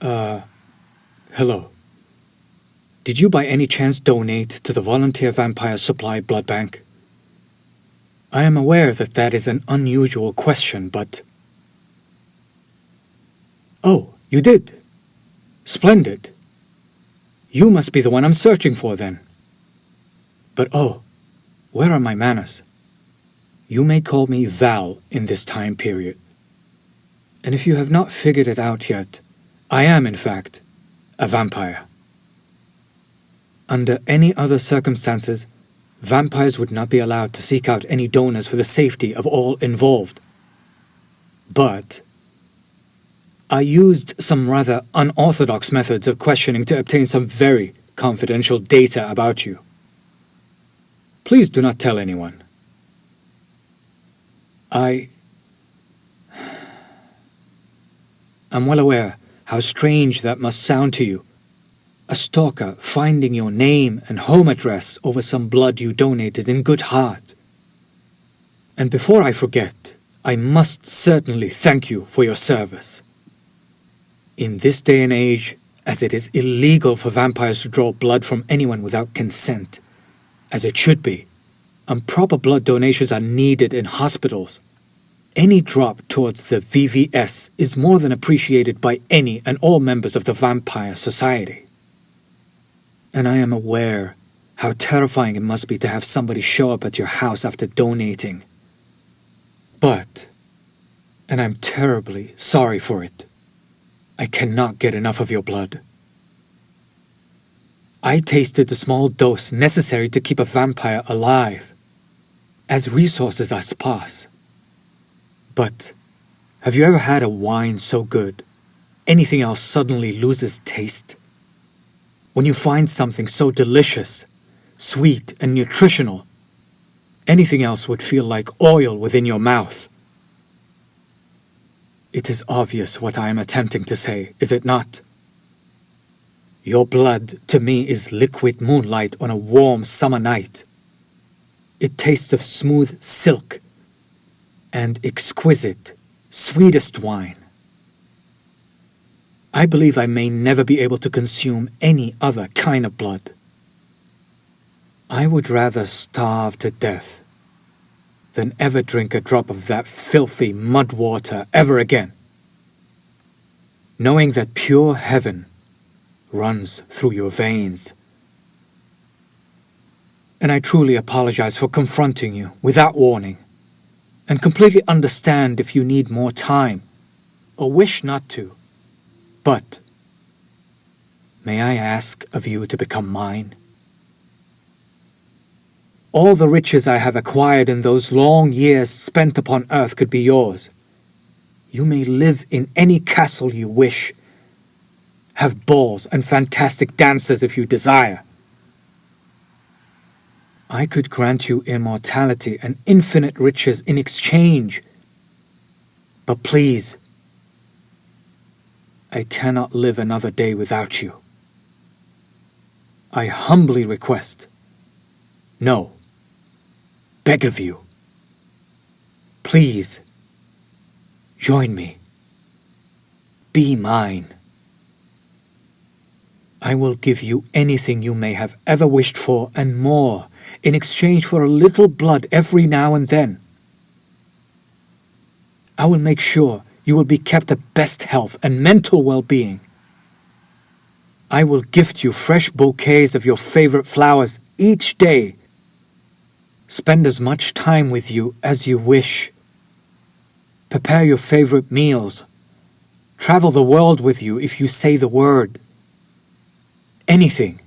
Hello. Did you by any chance donate to the Volunteer Vampire Supply Blood Bank? I am aware that that is an unusual question, but... Oh, you did? Splendid. You must be the one I'm searching for, then. But oh, where are my manners? You may call me Val in this time period. And if you have not figured it out yet, I am, in fact, a vampire. Under any other circumstances, vampires would not be allowed to seek out any donors for the safety of all involved. But I used some rather unorthodox methods of questioning to obtain some very confidential data about you. Please do not tell anyone. I'm well aware how strange that must sound to you. A stalker finding your name and home address over some blood you donated in good heart. And before I forget, I must certainly thank you for your service. In this day and age, as it is illegal for vampires to draw blood from anyone without consent, as it should be, and proper blood donations are needed in hospitals, any drop towards the VVS is more than appreciated by any and all members of the Vampire Society. And I am aware how terrifying it must be to have somebody show up at your house after donating. But, and I'm terribly sorry for it, I cannot get enough of your blood. I tasted the small dose necessary to keep a vampire alive, as resources are sparse. But have you ever had a wine so good, anything else suddenly loses taste? When you find something so delicious, sweet and nutritional, anything else would feel like oil within your mouth. It is obvious what I am attempting to say, is it not? Your blood, to me, is liquid moonlight on a warm summer night. It tastes of smooth silk and exquisite, sweetest wine. I believe I may never be able to consume any other kind of blood. I would rather starve to death than ever drink a drop of that filthy mud water ever again, knowing that pure heaven runs through your veins. And I truly apologize for confronting you without warning, and completely understand if you need more time, or wish not to. But may I ask of you to become mine? All the riches I have acquired in those long years spent upon earth could be yours. You may live in any castle you wish, have balls and fantastic dances if you desire. I could grant you immortality and infinite riches in exchange. But please, I cannot live another day without you. I humbly request, no, beg of you, please, join me. Be mine. I will give you anything you may have ever wished for and more in exchange for a little blood every now and then. I will make sure you will be kept at best health and mental well-being. I will gift you fresh bouquets of your favorite flowers each day. Spend as much time with you as you wish. Prepare your favorite meals. Travel the world with you if you say the word. Anything.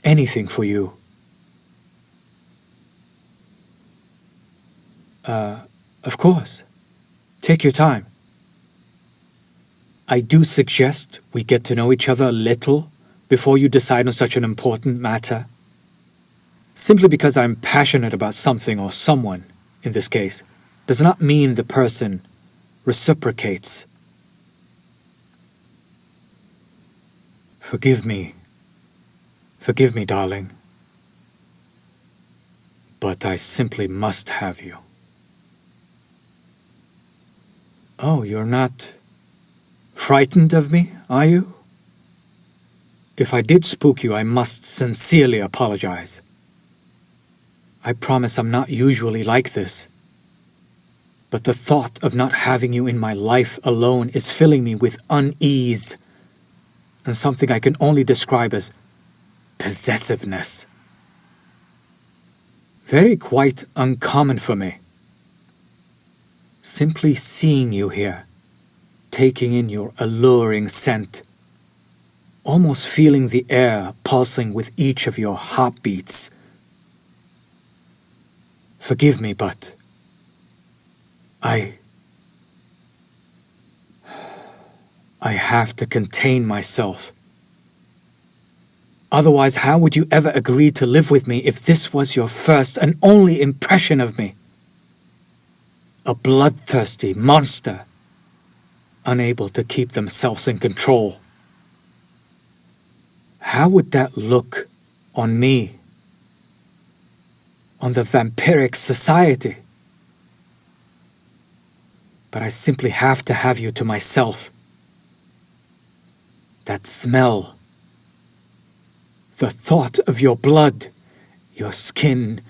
Anything for you. Of course. Take your time. I do suggest we get to know each other a little before you decide on such an important matter. Simply because I'm passionate about something or someone, in this case, does not mean the person reciprocates. Forgive me, darling. But I simply must have you. Oh, you're not Frightened of me, are you? If I did spook you, I must sincerely apologize. I promise I'm not usually like this. But the thought of not having you in my life alone is filling me with unease and something I can only describe as possessiveness. Very quite uncommon for me. Simply seeing you here, taking in your alluring scent, almost feeling the air pulsing with each of your heartbeats. Forgive me, but I have to contain myself. Otherwise, how would you ever agree to live with me if this was your first and only impression of me? A bloodthirsty monster, unable to keep themselves in control. How would that look on me? On the vampiric society? But I simply have to have you to myself. That smell, the thought of your blood, your skin,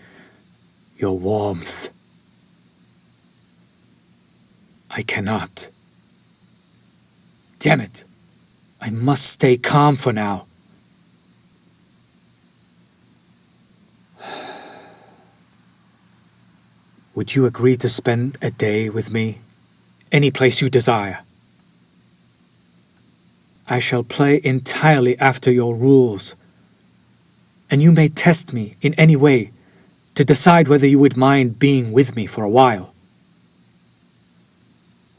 your warmth. I cannot. Damn it, I must stay calm for now. Would you agree to spend a day with me, any place you desire? I shall play entirely after your rules, and you may test me in any way to decide whether you would mind being with me for a while.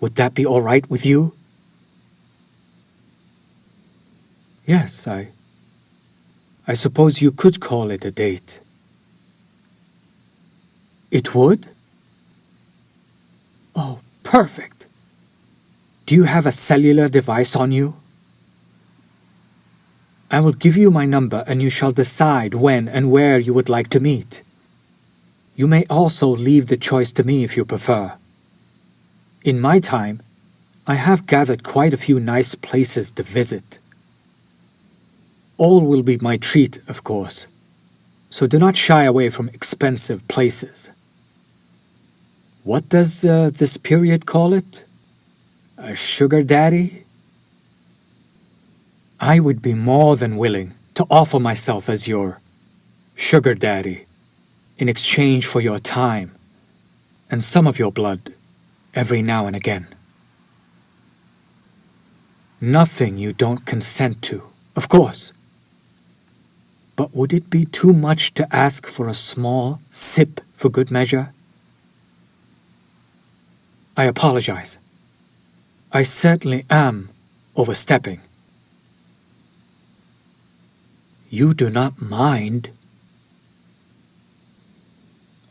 Would that be all right with you? Yes, I suppose you could call it a date. It would? Oh, perfect. Do you have a cellular device on you? I will give you my number and you shall decide when and where you would like to meet. You may also leave the choice to me if you prefer. In my time, I have gathered quite a few nice places to visit. All will be my treat, of course, so do not shy away from expensive places. What does this period call it? A sugar daddy? I would be more than willing to offer myself as your sugar daddy in exchange for your time and some of your blood every now and again. Nothing you don't consent to, of course. But would it be too much to ask for a small sip for good measure? I apologize. I certainly am overstepping. You do not mind?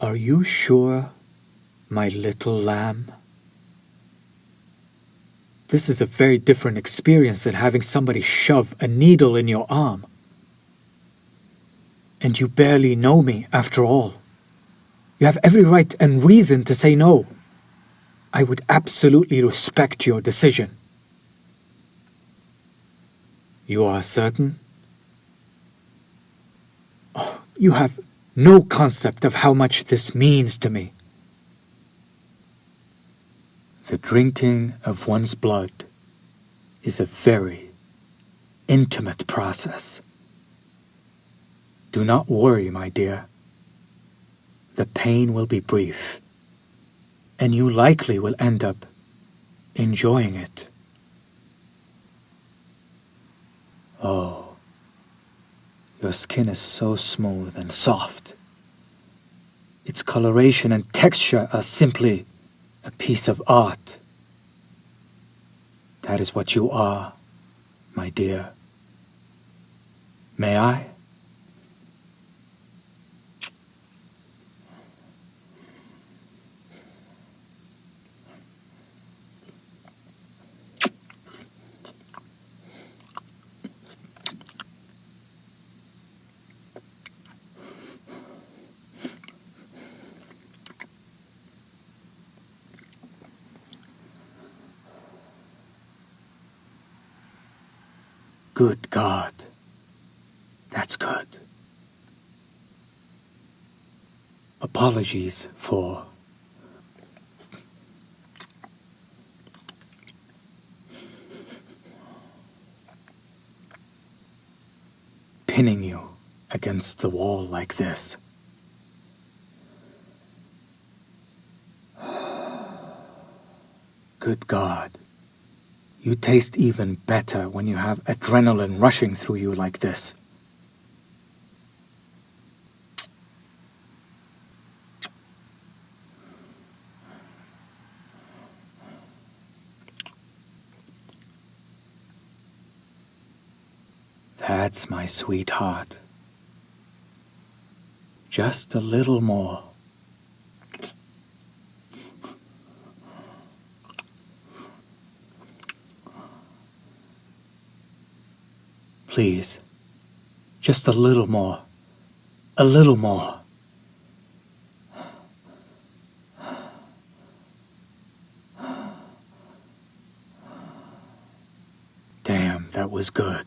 Are you sure, my little lamb? This is a very different experience than having somebody shove a needle in your arm. And you barely know me, after all. You have every right and reason to say no. I would absolutely respect your decision. You are certain? Oh, you have no concept of how much this means to me. The drinking of one's blood is a very intimate process. Do not worry, my dear. The pain will be brief, and you likely will end up enjoying it. Oh, your skin is so smooth and soft. Its coloration and texture are simply a piece of art. That is what you are, my dear. May I? Good God. That's good. Apologies for pinning you against the wall like this. Good God. You taste even better when you have adrenaline rushing through you like this. That's my sweetheart. Just a little more. Please, just a little more. A little more. Damn, that was good.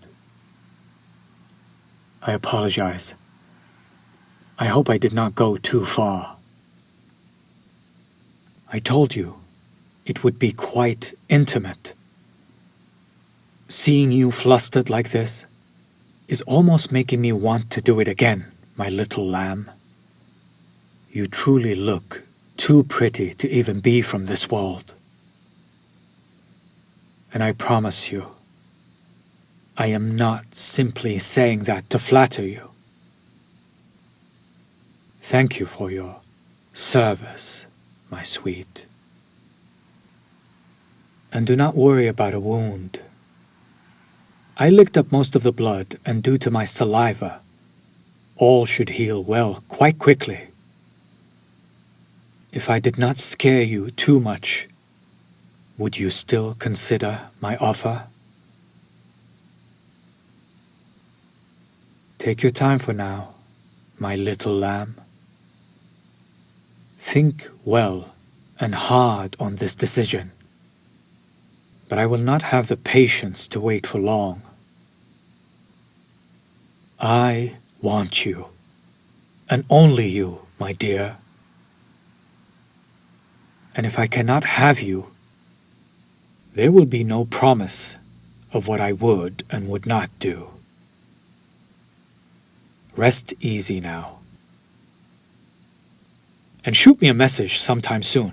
I apologize. I hope I did not go too far. I told you it would be quite intimate. Seeing you flustered like this is almost making me want to do it again, my little lamb. You truly look too pretty to even be from this world. And I promise you, I am not simply saying that to flatter you. Thank you for your service, my sweet. And do not worry about a wound. I licked up most of the blood, and due to my saliva, all should heal well quite quickly. If I did not scare you too much, would you still consider my offer? Take your time for now, my little lamb. Think well and hard on this decision, but I will not have the patience to wait for long. I want you, and only you, my dear. And if I cannot have you, there will be no promise of what I would and would not do. Rest easy now. And shoot me a message sometime soon.